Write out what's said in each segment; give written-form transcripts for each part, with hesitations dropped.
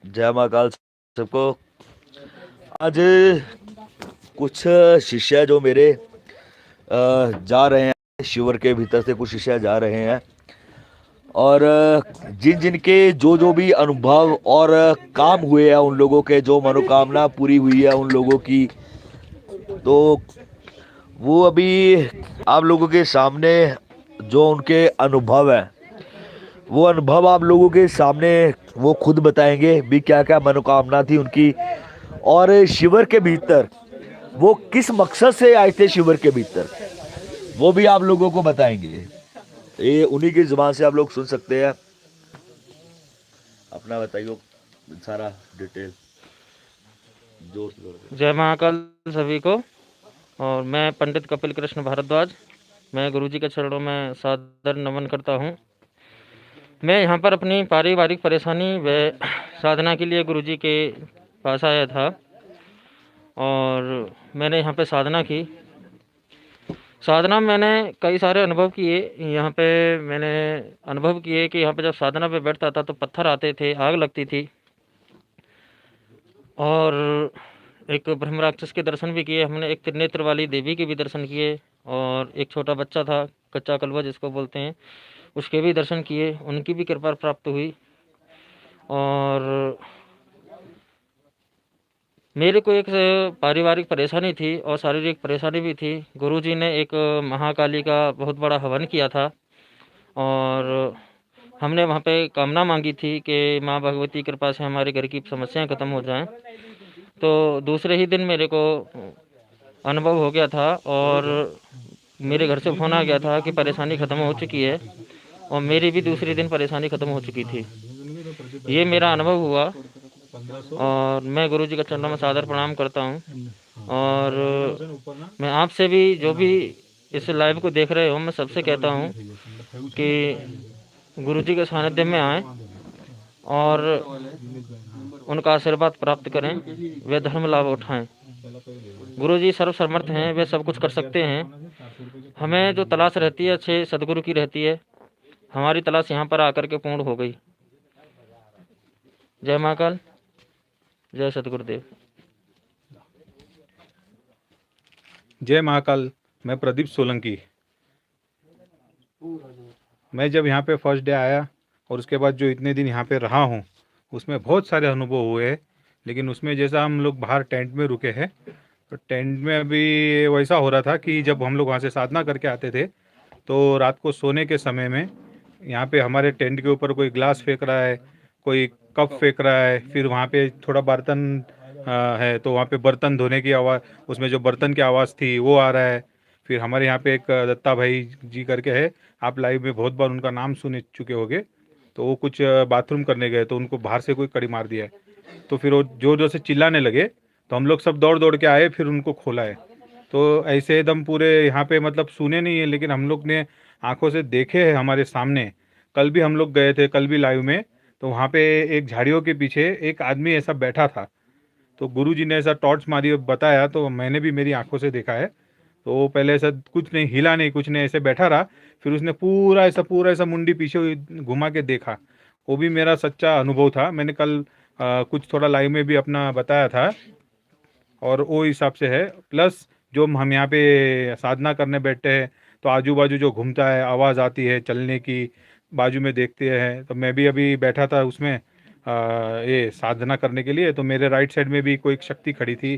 जय महाकाल सबको। आज कुछ शिष्य जो मेरे जा रहे हैं, शिविर के भीतर से कुछ शिष्य जा रहे हैं और जिन जिन के जो जो भी अनुभव और काम हुए हैं, उन लोगों के जो मनोकामना पूरी हुई है उन लोगों की, तो वो अभी आप लोगों के सामने जो उनके अनुभव है वो अनुभव आप लोगों के सामने वो खुद बताएंगे भी क्या क्या मनोकामना थी उनकी, और शिविर के भीतर वो किस मकसद से आए थे शिविर के भीतर वो भी आप लोगों को बताएंगे। ये उन्हीं की जुबान से आप लोग सुन सकते हैं। अपना बताइए सारा डिटेल जोर से जोर से। जय महाकाल सभी को। और मैं पंडित कपिल कृष्ण भारद्वाज, मैं गुरुजी के चरणों में सादर नमन करता हूँ। मैं यहाँ पर अपनी पारिवारिक परेशानी व साधना के लिए गुरुजी के पास आया था और मैंने यहाँ पे साधना की। साधना में मैंने कई सारे अनुभव किए। यहाँ पे मैंने अनुभव किए कि यहाँ पे जब साधना पे बैठता था तो पत्थर आते थे, आग लगती थी, और एक ब्रह्म राक्षस के दर्शन भी किए हमने, एक त्रिनेत्र वाली देवी के भी दर्शन किए, और एक छोटा बच्चा था, कच्चा कलवा जिसको बोलते हैं, उसके भी दर्शन किए, उनकी भी कृपा प्राप्त हुई। और मेरे को एक पारिवारिक परेशानी थी और शारीरिक परेशानी भी थी। गुरुजी ने एक महाकाली का बहुत बड़ा हवन किया था और हमने वहाँ पे कामना मांगी थी कि माँ भगवती की कृपा से हमारे घर की समस्याएं खत्म हो जाएं। तो दूसरे ही दिन मेरे को अनुभव हो गया था और मेरे घर से फ़ोन आ गया था कि परेशानी ख़त्म हो चुकी है, और मेरी भी दूसरे दिन परेशानी ख़त्म हो चुकी थी। ये मेरा अनुभव हुआ और मैं गुरुजी के चरणों में सादर प्रणाम करता हूँ। और मैं आपसे भी, जो भी इस लाइव को देख रहे हो, मैं सबसे कहता हूँ कि गुरुजी के सानिध्य में आएँ और उनका आशीर्वाद प्राप्त करें, वे धर्म लाभ उठाएं। गुरुजी सर्वसमर्थ हैं, वे सब कुछ कर सकते हैं। हमें जो तलाश रहती है अच्छे सदगुरु की रहती है, हमारी तलाश यहाँ पर आकर के पूर्ण हो गई। जय महाकाल, जय सदगुरुदेव। जय महाकाल। मैं प्रदीप सोलंकी। मैं जब यहाँ पे फर्स्ट डे आया और उसके बाद जो इतने दिन यहाँ पे रहा हूँ, उसमें बहुत सारे अनुभव हुए हैं। लेकिन उसमें जैसा हम लोग बाहर टेंट में रुके हैं, तो टेंट में अभी वैसा हो रहा था कि जब हम लोग वहाँ से साधना करके आते थे तो रात को सोने के समय में यहाँ पे हमारे टेंट के ऊपर कोई ग्लास फेंक रहा है, कोई कप फेंक रहा है, फिर वहाँ पे थोड़ा बर्तन है तो वहाँ पे बर्तन धोने की आवाज़, उसमें जो बर्तन की आवाज़ थी वो आ रहा है। फिर हमारे यहाँ पे एक दत्ता भाई जी करके है, आप लाइव में बहुत बार उनका नाम सुन चुके होंगे। तो वो कुछ बाथरूम करने गए तो उनको बाहर से कोई कड़ी मार दिया है, तो फिर वो जोर जोर से चिल्लाने लगे, तो हम लोग सब दौड़ दौड़ के आए, फिर उनको खोला है। तो ऐसे एकदम पूरे यहाँ पे मतलब सुने नहीं है, लेकिन हम लोग ने आंखों से देखे हैं हमारे सामने। कल भी हम लोग गए थे, कल भी लाइव में, तो वहाँ पे एक झाड़ियों के पीछे एक आदमी ऐसा बैठा था। तो गुरुजी ने ऐसा टॉर्च मारी और बताया, तो मैंने भी मेरी आंखों से देखा है। तो वो पहले ऐसा कुछ नहीं हिला, नहीं कुछ नहीं, ऐसे बैठा रहा। फिर उसने पूरा ऐसा मुंडी पीछे घुमा के देखा। वो भी मेरा सच्चा अनुभव था। मैंने कल कुछ थोड़ा लाइव में भी अपना बताया था, और वो हिसाब से है। प्लस जो हम यहाँ पे साधना करने बैठते हैं तो आजू बाजू जो घूमता है, आवाज़ आती है चलने की, बाजू में देखते हैं। तो मैं भी अभी बैठा था उसमें ये साधना करने के लिए, तो मेरे राइट साइड में भी कोई एक शक्ति खड़ी थी।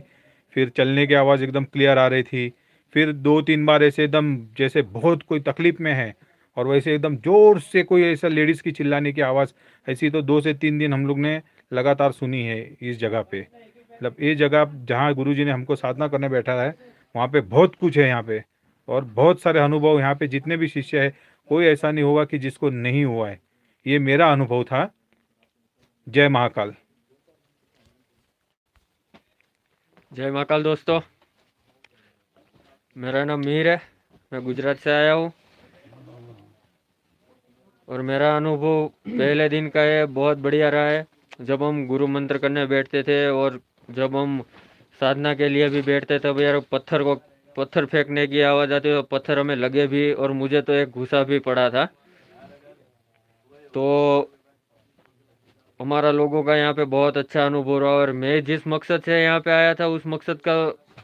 फिर चलने की आवाज़ एकदम क्लियर आ रही थी। फिर 2-3 बार ऐसे एकदम जैसे बहुत कोई तकलीफ में है, और वैसे एकदम ज़ोर से कोई ऐसा लेडीज़ की चिल्लाने की आवाज़, ऐसी तो 2 से 3 दिन हम लोग ने लगातार सुनी है इस जगह पे। मतलब ये जगह जहाँ गुरुजी ने हमको साधना करने बैठा है, वहाँ पे बहुत कुछ है यहाँ पे, और बहुत सारे अनुभव यहाँ पे जितने भी शिष्य है, कोई ऐसा नहीं होगा कि जिसको नहीं हुआ है। ये मेरा अनुभव था। जय महाकाल। जय महाकाल दोस्तों, मेरा नाम मीर है, मैं गुजरात से आया हूँ और मेरा अनुभव पहले दिन का है, बहुत बढ़िया रहा है। जब हम गुरु मंत्र करने बैठते थे और जब हम साधना के लिए भी बैठते थे, तब यार पत्थर फेंकने की आवाज़ आती, तो पत्थर हमें लगे भी, और मुझे तो एक घूसा भी पड़ा था। तो हमारा लोगों का यहाँ पे बहुत अच्छा अनुभव रहा। और मैं जिस मकसद से यहाँ पे आया था, उस मकसद का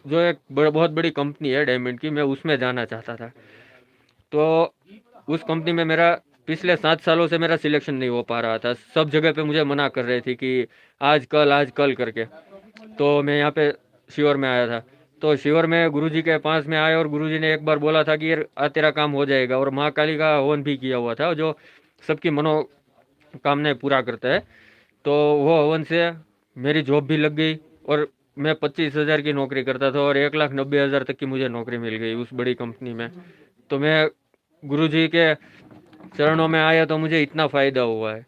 जो एक बहुत बड़ी कंपनी है डायमंड की, मैं उसमें जाना चाहता था। तो उस कंपनी में मेरा पिछले 7 सालों से मेरा सिलेक्शन नहीं हो पा रहा था। सब जगह पे मुझे मना कर रहे थे कि आज कल करके। तो मैं यहाँ पे शिवर में आया था। तो शिवर में गुरुजी के पास में आया और गुरुजी ने एक बार बोला था कि यार तेरा काम हो जाएगा। और महाकाली का हवन भी किया हुआ था, जो सबकी मनोकामनाएं पूरा करता है। तो वो हवन से मेरी जॉब भी लग गई और मैं 25,000 की नौकरी करता था और 1,90,000 तक की मुझे नौकरी मिल गई उस बड़ी कंपनी में। तो मैं गुरुजी के चरणों में आया तो मुझे इतना फ़ायदा हुआ है।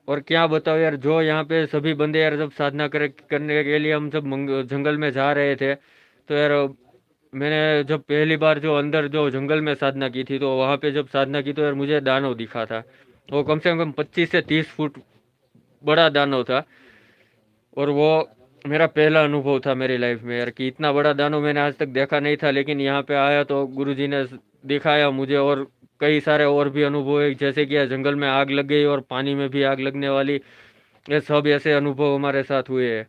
और क्या बताओ यार, जो यहाँ पे सभी बंदे यार जब साधना करने के लिए हम जब जंगल में जा रहे थे, तो यार मैंने जब पहली बार जो अंदर जो जंगल में साधना की थी, तो वहाँ पे जब साधना की तो यार मुझे दानव दिखा था। वो कम से कम 25 से 30 फुट बड़ा दानव था। और वो मेरा पहला अनुभव था मेरी लाइफ में यार, कि इतना बड़ा दानव मैंने आज तक देखा नहीं था। लेकिन यहाँ पे आया तो गुरुजी ने दिखाया मुझे। और कई सारे और भी अनुभव है, जैसे कि जंगल में आग लग गई और पानी में भी आग लगने वाली, ये सब ऐसे अनुभव हमारे साथ हुए हैं।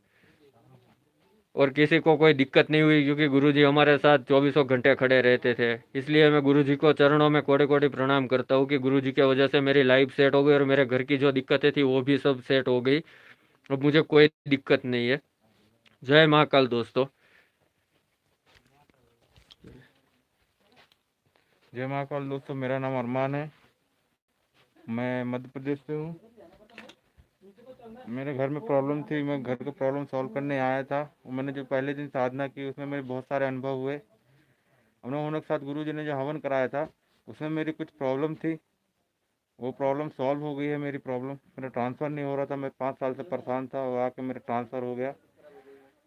और किसी को कोई दिक्कत नहीं हुई, क्योंकि गुरुजी हमारे साथ 24 घंटे खड़े रहते थे। इसलिए मैं गुरुजी को चरणों में कोटि कोटि प्रणाम करता हूँ कि गुरुजी की वजह से मेरी लाइफ सेट हो गई और मेरे घर की जो दिक्कतें थी वो भी सब सेट हो गई। अब मुझे कोई दिक्कत नहीं है। जय महाकाल दोस्तों। जय महाकाल दोस्तों, मेरा नाम अरमान है। मैं मध्य प्रदेश से हूँ। मेरे घर में प्रॉब्लम थी, मैं घर का प्रॉब्लम सॉल्व करने आया था। और मैंने जो पहले दिन साधना की उसमें मेरे बहुत सारे अनुभव हुए। अनुभव होने के साथ गुरुजी ने जो हवन कराया था उसमें मेरी कुछ प्रॉब्लम थी, वो प्रॉब्लम सॉल्व हो गई है। मेरी प्रॉब्लम, मेरा ट्रांसफ़र नहीं हो रहा था, मैं 5 साल से परेशान था, वो आके मेरा ट्रांसफ़र हो गया।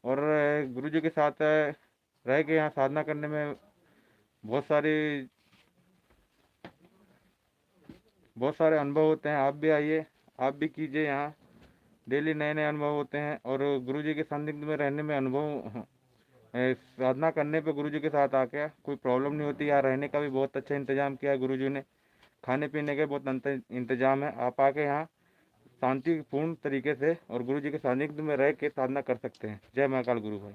और गुरुजी के साथ रह के यहाँ साधना करने में बहुत सारे अनुभव होते हैं। आप भी आइए, आप भी कीजिए। यहाँ डेली नए नए अनुभव होते हैं। और गुरुजी के सानिध्य में रहने में साधना करने पे गुरुजी के साथ आके कोई प्रॉब्लम नहीं होती। यहाँ रहने का भी बहुत अच्छा इंतजाम किया है गुरुजी ने, खाने पीने के बहुत इंतजाम है। आप आके यहाँ शांतिपूर्ण तरीके से और गुरुजी के सानिध्य में रह के साधना कर सकते हैं। जय महाकाल गुरु भाई।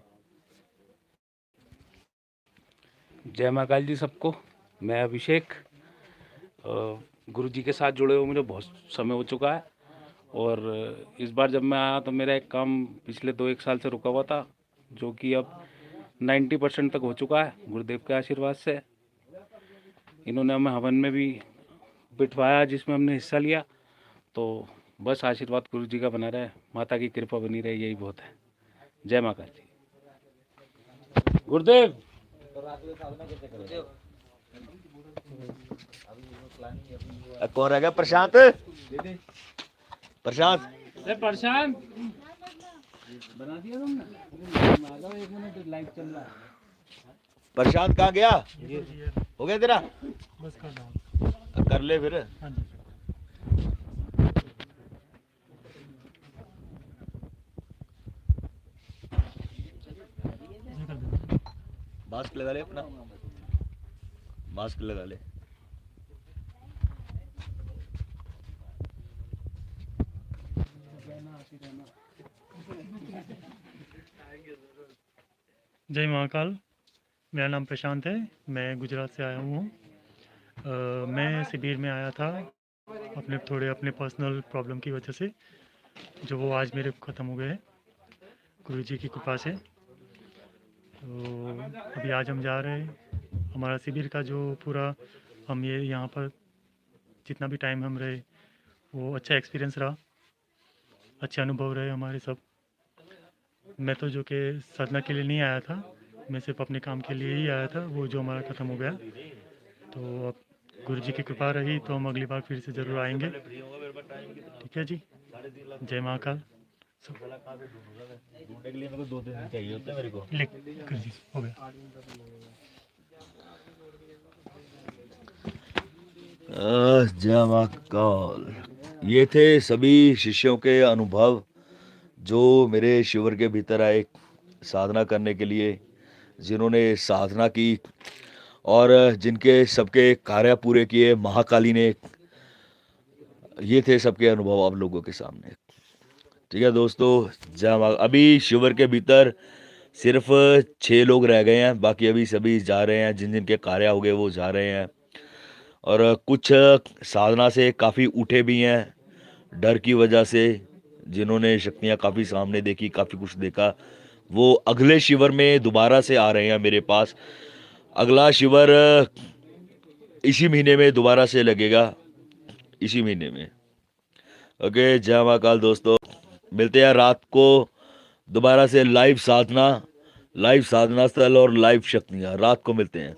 जय महाकाल जी सबको। मैं अभिषेक, गुरुजी के साथ जुड़े हुए मुझे बहुत समय हो चुका है। और इस बार जब मैं आया तो मेरा एक काम पिछले 2-1 साल से रुका हुआ था, जो कि अब 90% तक हो चुका है गुरुदेव के आशीर्वाद से। इन्होंने हमें हवन में भी बिठवाया जिसमें हमने हिस्सा लिया। तो बस आशीर्वाद गुरुजी का बना रहे, माता की कृपा बनी रहे, यही बहुत है। जय महाकाल जी। गुरुदेव कौन रह गया? प्रशांत, प्रशांत प्रशांत बना दिया तुमने? 1 मिनट लाइव चल रहा है। प्रशांत कहाँ गया? हो गया तेरा? बस कर रहा हूँ। कर ले फिर। हाँ जी। मास्क लगा ले अपना, मास्क लगा ले। जय महाकाल। मेरा नाम प्रशांत है, मैं गुजरात से आया हूँ। मैं शिविर में आया था अपने पर्सनल प्रॉब्लम की वजह से, जो वो आज मेरे ख़त्म हो गए हैं गुरुजी की कृपा से। तो अभी आज हम जा रहे हैं। हमारा शिविर का जो पूरा हम ये यहाँ पर जितना भी टाइम हम रहे, वो अच्छा एक्सपीरियंस रहा, अच्छे अनुभव रहे हमारे सब। मैं तो जो कि साधना के लिए नहीं आया था, मैं सिर्फ अपने काम के लिए ही आया था, वो जो हमारा ख़त्म हो गया। तो अब गुरुजी की कृपा रही तो हम अगली बार फिर से ज़रूर आएंगे। ठीक है जी। जय महाकाल। ढूंढने के लिए मेरे को 2 दिन चाहिए होते हैं मेरे को। लिख कर दी, हो गया। जय महाकाल। ये थे सभी शिष्यों के अनुभव जो मेरे शिविर के भीतर आए साधना करने के लिए, जिन्होंने साधना की और जिनके सबके कार्य पूरे किए महाकाली ने। ये थे सबके अनुभव आप लोगों के सामने। ठीक है दोस्तों, जय माँ। अभी शिविर के भीतर सिर्फ 6 लोग रह गए हैं, बाकी अभी सभी जा रहे हैं, जिन जिनके कार्य हो गए वो जा रहे हैं। और कुछ साधना से काफ़ी उठे भी हैं डर की वजह से, जिन्होंने शक्तियाँ काफ़ी सामने देखी, काफ़ी कुछ देखा, वो अगले शिविर में दोबारा से आ रहे हैं मेरे पास। अगला शिविर इसी महीने में दोबारा से लगेगा, इसी महीने में। ओके, जय महाकाल दोस्तों, मिलते हैं रात को दोबारा से लाइव साधना स्थल और लाइव शक्तियाँ, रात को मिलते हैं।